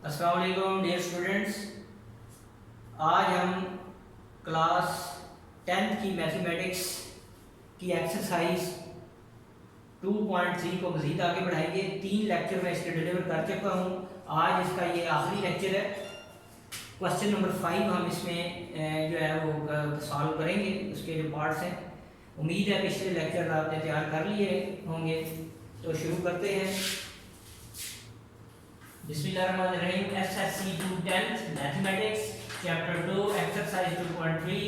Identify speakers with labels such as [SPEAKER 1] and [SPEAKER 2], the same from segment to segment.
[SPEAKER 1] अस्सलाम वालेकुम dear students. आज हम क्लास 10th की मैथमेटिक्स की एक्सरसाइज 2.3 को मज़ीद आगे बढ़ाएंगे। 3 लेक्चर मैं इसके डिलीवर कर चुका हूँ। आज इसका ये आखिरी लेक्चर है। क्वेश्चन नंबर 5 हम इसमें जो है वो सॉल्व करेंगे, उसके जो पार्ट्स हैं। उम्मीद है पिछले लेक्चर आपने तैयार कर लिए होंगे, तो शुरू करते हैं। बिस्मिल्लाहिर्रहमानिर्रहीम। SSC 10th mathematics chapter 2 exercise 2.3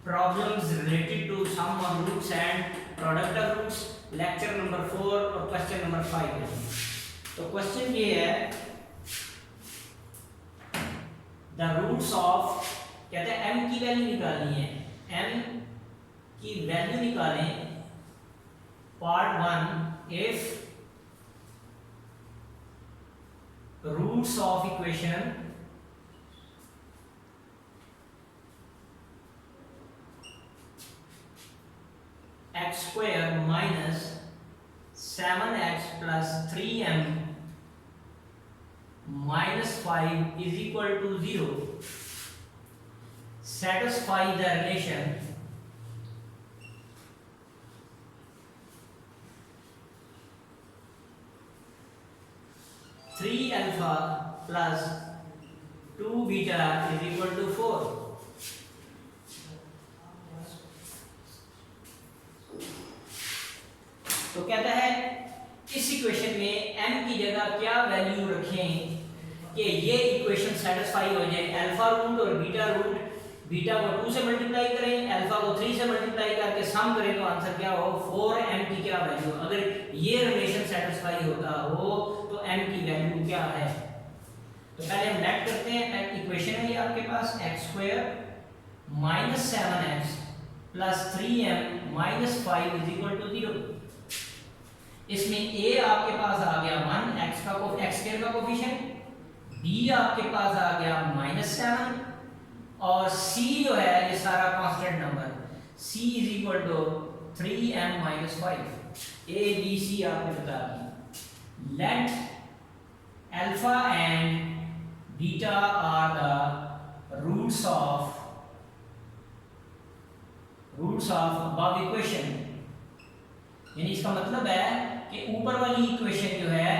[SPEAKER 1] problems related to sum of roots and product of roots, lecture number 4 और क्वेश्चन नंबर 5 है। तो क्वेश्चन ये है, द रूट्स ऑफ, कहते हैं m की वैल्यू निकालनी है। m की वैल्यू निकालें। Part 1, if roots of equation x square minus 7x plus 3m minus 5 is equal to 0 satisfy the relation three alpha plus 2 beta is equal to 4। तो कहता है इस इक्वेशन में m की जगह क्या वैल्यू रखें कि ये इक्वेशन सेटिस्फाई हो जाए। अल्फा रूट और बीटा रूट, बीटा को 2 से मल्टीप्लाई करें, अल्फा को 3 से मल्टीप्लाई करके सम करें तो आंसर क्या हो, 4m की क्या वैल्यू। अगर ये रिलेशन सेटिस्फाई होता हो तो m की वैल्यू क्या है। तो पहले हम लेट करते हैं। इक्वेशन है ये आपके पास x² minus 7x plus 3m minus 5 is equal to 0। इसमें a आपके पास आ गया 1, x² का कोफिशिएंट, b आपके पास आ गया -7 और c जो है ये सारा constant number, c is equal to 3m minus 5। a b c आपने बता दी। Let alpha and beta are the roots of above equation. यानी इसका मतलब है कि ऊपर वाली इक्वेशन जो है,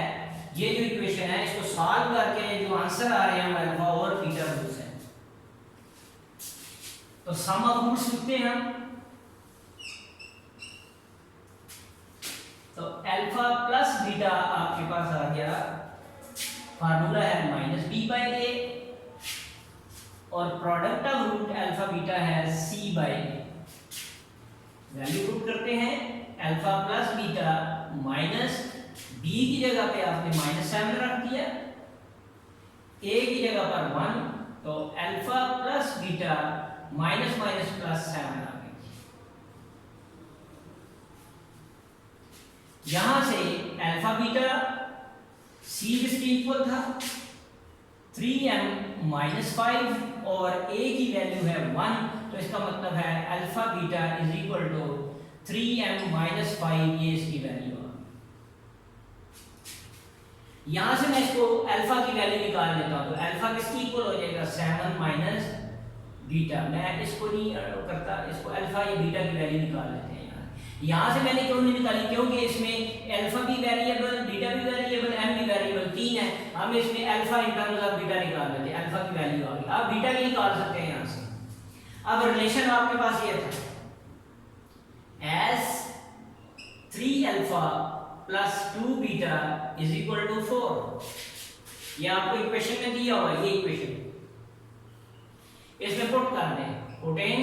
[SPEAKER 1] ये जो इक्वेशन है, इसको सॉल्व करके जो आंसर आ रहे हैं अल्फा और बीटा रूट्स हैं। तो सम ऑफ रूट्स लिखते हैं हम। तो अल्फा प्लस बीटा आपके पास आ गया, फार्मूला है -b/a और product of root alpha beta है c/। वैल्यू पुट करते हैं। Alpha plus beta minus b की जगह पे आपने -7 रख दिया, a की जगह पर 1, तो alpha plus beta minus minus plus 7 आ गई। यहां से अल्फा बीटा c जिसके इक्वल था 3m माइनस 5 और a की वैल्यू है 1, तो इसका मतलब है alpha beta is equal to 3m minus 5, ये इसकी वैल्यू है। यहां से मैं इसको अल्फा की वैल्यू निकाल लेता हूं। तो अल्फा किसकी इक्वल हो जाएगा, 7 माइनस बीटा। मैं इसको नहीं करता, इसको अल्फा या बीटा की वैल्यू निकाल लेते हैं। यहाँ से मैंने क्यों नहीं निकाली, क्योंकि इसमें अल्फा भी वेरिएबल, बीटा भी वेरिएबल, m भी वेरिएबल, 3 है। हम इसमें alpha in terms of beta निकाल लेते हैं, अल्फा की वैल्यू आ गई। आप बीटा भी निकाल सकते हैं यहाँ से। अब रिलेशन आपके पास ये था, as 3 alpha plus 2 beta is equal to 4। ये आपको इक्वेशन में दिया हुआ है, ये इक्वेशन इसमें पुट कर दें। Putting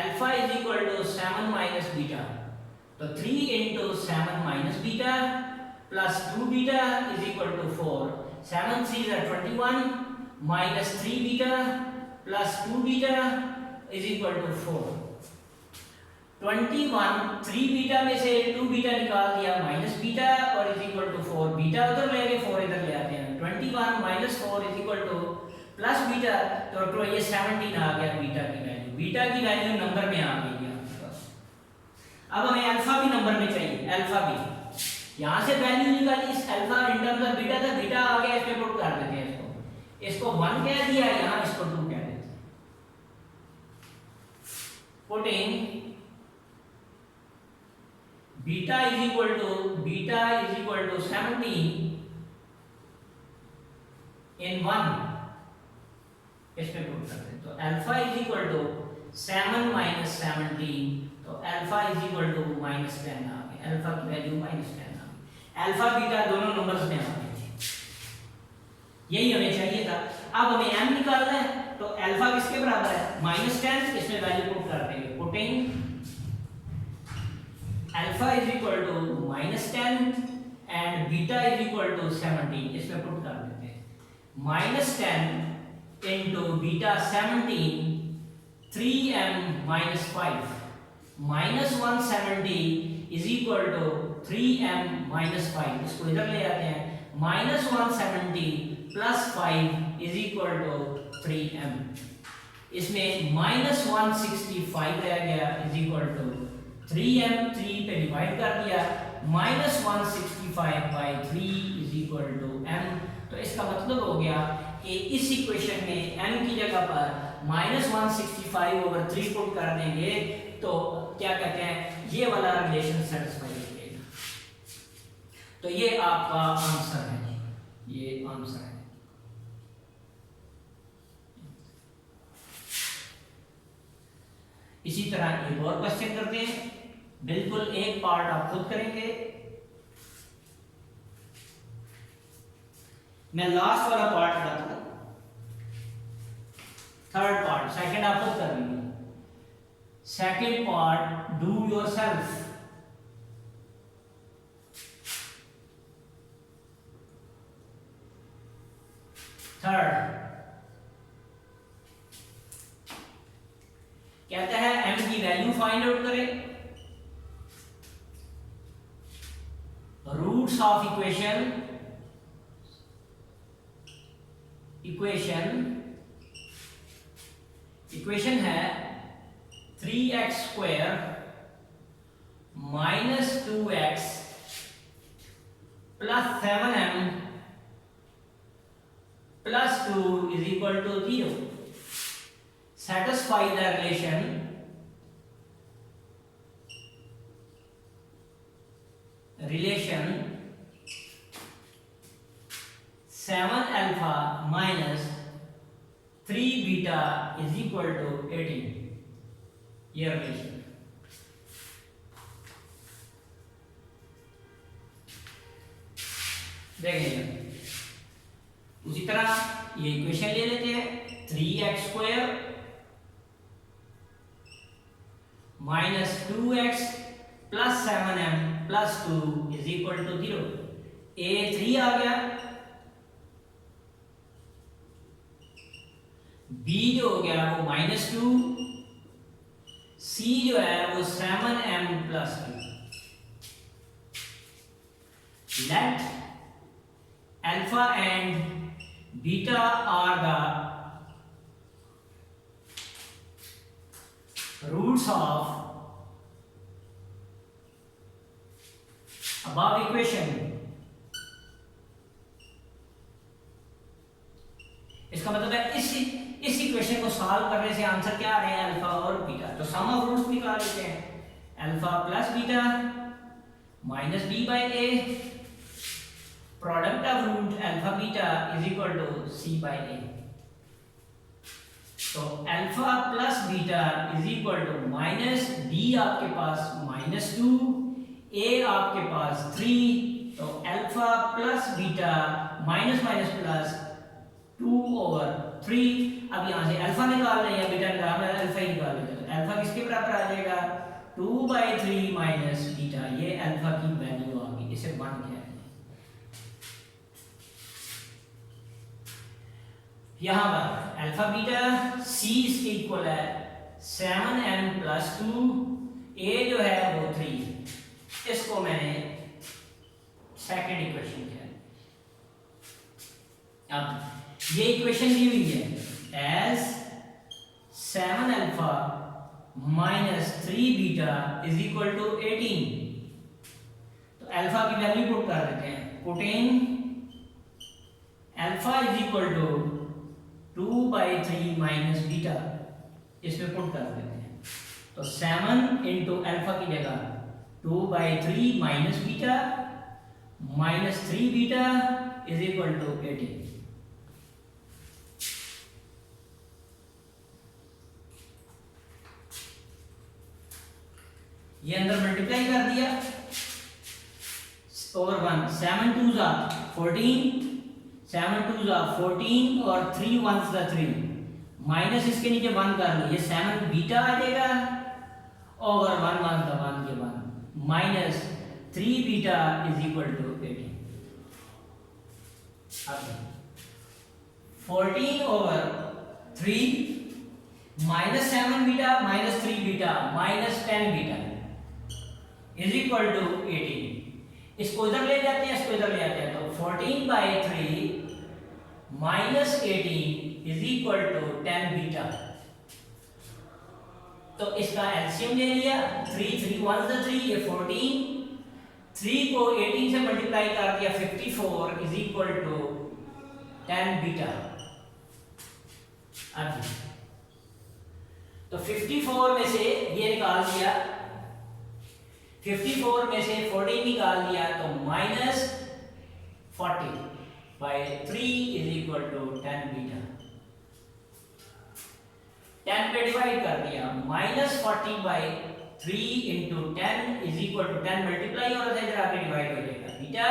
[SPEAKER 1] alpha is equal to 7 minus beta, तो 3 into 7 minus beta plus 2 beta is equal to 4। 7 3 are 21 minus 3 beta plus 2 beta is equal to 4। 21 3 beta में से 2 बीटा निकाल दिया माइनस बीटा और इज इक्वल टू 4। बीटा उधर ले गए, 4 इधर ले आते हैं। 21 minus 4 is equal two plus beta, तो ये 17 आ गया बीटा की वैल्यू। बीटा की वैल्यू नंबर में आ गई है आपके पास। अब हमें अल्फा भी नंबर में चाहिए, अल्फा भी। यहां से वैल्यू निकाली, इस alpha in terms of beta था, बीटा आ गया इसको 1 कह दिया, यहाँ इसको 2 कह देते हैं। Putting beta is equal to 17 in 1, इसमें पुट करते हैं। तो alpha is equal to 7 minus 17, तो अल्फा इज इक्वल टू -10 आ गया, अल्फा की वैल्यू -10 आ गई। अल्फा बीटा दोनों नंबर्स में आ गए थे, यही हमें चाहिए था। अब हमें m निकालना है, तो अल्फा किसके बराबर है? -10, इसमें वैल्यू पुट कर देंगे। Putting alpha is equal to -10 and beta is equal to 17, इसमें पुट कर देते हैं। -10 into beta 17, 3m minus 5, -170 is equal to 3m minus 5, इसको इधर ले आते हैं। -170 plus 5 is equal to 3m, इसमें -165 रह गया is equal to 3m, 3 पे डिवाइड कर दिया, -165 by 3 is equal to m। तो इसका मतलब हो गया कि इस इक्वेशन में m की जगह पर -165/3 पुट कर देंगे तो क्या कहते हैं, ये वाला रिलेशन सेटिस्फाई हो जाएगा। तो ये आपका आंसर है, ये आंसर है। इसी तरह एक और क्वेश्चन करते हैं, बिल्कुल एक पार्ट आप खुद करेंगे, मैं लास्ट वाला पार्ट कराता हूं, थर्ड पार्ट, सेकंड आप खुद कर लेंगे। Second part do yourself. Third कहता है m की वैल्यू फाइंड आउट करें, रूट्स ऑफ इक्वेशन है 3x² minus 2x plus 7m plus 2 is equal to 0. Satisfy the relation relation 7 alpha minus 3 beta is equal to 18. ये relation देखेंगे। उसी तरह ये इक्वेशन ले लेते हैं, 3x² minus 2x plus 7m plus 2 is equal to 0. a 3 आ गया, b जो हो गया वो -2, c जो है वो 7m plus 2। let alpha and beta are the roots of above equation। इसका मतलब है इस इक्वेशन को सॉल्व करने से आंसर क्या आ रहे हैं, अल्फा और बीटा। तो सम ऑफ रूट्स निकाल लेते हैं, alpha plus beta minus b by a, product of root alpha beta is equal to c by a। तो alpha plus beta is equal to minus b आपके पास -2, a आपके पास 3, तो alpha plus beta minus minus plus 2/3। अब यहां से alpha निकाल रहे हैं, बीटा निकाल रहे हैं, अल्फा ही निकाल रहे हैं। तो अल्फा किसके बराबर आ जाएगा, 2/3 माइनस बीटा, ये अल्फा की वैल्यू आ गई, इसे 1 किया है। यहां पर अल्फा बीटा c इसके इक्वल है 7m plus 2, a जो है वो 3, इसको मैंने सेकंड इक्वेशन किया। अब ये इक्वेशन दी हुई है as 7 alpha minus 3 beta is equal to 18। तो अल्फा की वैल्यू पुट कर देते हैं, putting alpha is equal to 2/3 minus beta, इसमें पुट कर देते हैं। तो 7 इंटू अल्फा की जगह 2/3 minus beta minus 3 beta is equal to 18। ये अंदर मल्टीप्लाई कर दिया ओवर 1, 7 2 जा 14, 7 2 जा 14 और 3 1 जा 3, माइनस इसके नीचे 1 कर लो, ये 7 बीटा आ जाएगा ओवर 1 1 जा 1 के 1 minus 3 beta is equal to 18। अब 14 over 3 minus 7 beta minus 3 beta minus 10 beta is equal to 18। इसको इधर ले जाते हैं, इसको इधर ले आते हैं, तो 14/3 minus 18 is equal to 10 beta. तो इसका एलसीएम ले लिया, 3 3 1 जा 3, ये 14, 3 को 18 से मल्टीप्लाई कर दिया 54 इज इक्वल टू 10 बीटा। अब तो 54 में से ये निकाल दिया, 54 में से 14 निकाल दिया, तो minus 40/3 is equal to 10 beta. 10 पे डिवाइड कर दिया, minus 40/3 into 10 is equal to 10 multiply और इधर आके डिवाइड हो जाएगा बीटा,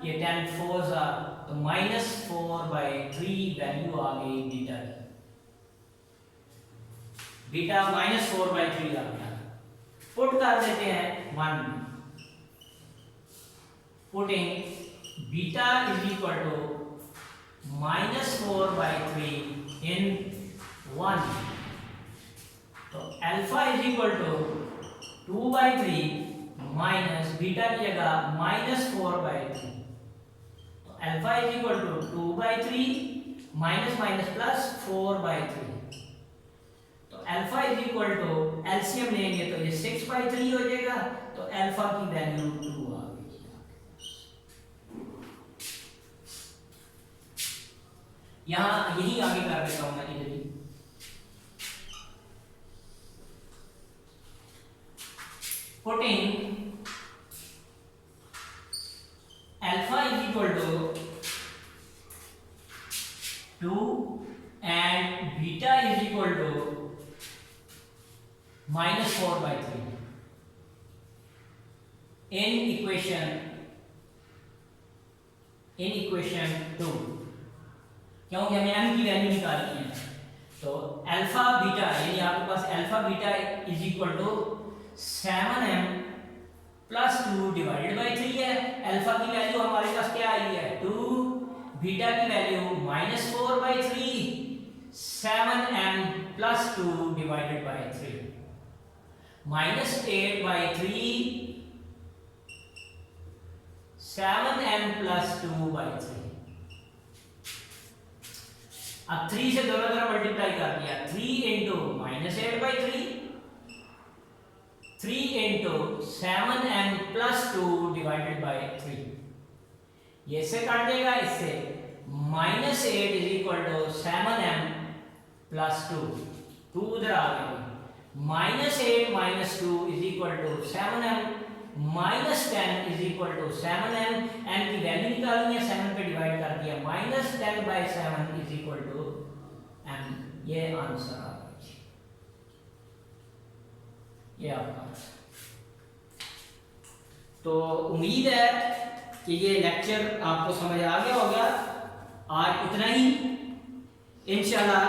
[SPEAKER 1] ये 10 4 जा तो माइनस 4/3 वैल्यू आ गई बीटा की। बीटा माइनस 4/3 आ गया। पुट कर देते हैं 1, putting beta is equal to minus 4/3 in 1, तो alpha is equal to 2/3 minus beta की जगह माइनस 4/3, तो alpha is equal to 2/3 minus minus plus 4/3, alpha is equal to LCM लेंगे तो ये 6/3 हो जाएगा, तो अल्फा की वैल्यू 2 आ गई। यहां यही आगे कर देता हूं मैं इधर ही, putting alpha is equal to 2 and beta is equal to minus 4/3 in equation 2, क्योंकि हमें m की वैल्यू निकालनी है। तो अल्फा बीटा यानी आपके पास alpha beta is equal to 7m plus 2 divided by 3 है। अल्फा की वैल्यू हमारे पास क्या आई है 2, बीटा की value minus 4/3, 7m plus 2 divided by 3 minus 8/3, 7m plus 2/3। अब 3 से दोनों तरफ मल्टीप्लाई कर दिया, 3 into minus 8/3, 3 into 7m plus 2 divided by 3। ये इससे काट देगा, इससे minus 8 is equal to 7m plus 2, 2 उधर आ गया, minus 8 minus 2 is equal to 7m minus 10 is equal to 7m, m की वैल्यू निकालनी है, 7 पे डिवाइड कर दिया, minus 10/7 is equal to m। ये आंसर आ गया, ये आपका आंसर। तो उम्मीद है कि ये लेक्चर आपको समझ आ गया होगा। आज इतना ही, इंशाल्लाह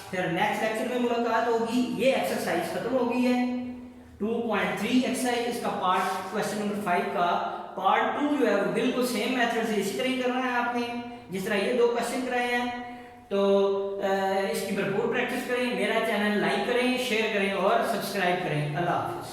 [SPEAKER 1] फिर नेक्स्ट लेक्चर में मुलाकात होगी। ये एक्सरसाइज खत्म हो गई है 2.3 एक्सरसाइज, इसका पार्ट क्वेश्चन नंबर 5 का पार्ट 2 जो है वो बिल्कुल सेम मेथड से इसी तरह ही करना है आपने, जिस तरह ये 2 क्वेश्चन कराए हैं। तो इसकी भरपूर प्रैक्टिस करें, मेरा चैनल लाइक करें, शेयर करें और सब्सक्राइब करें। अल्लाह हाफ़िज़।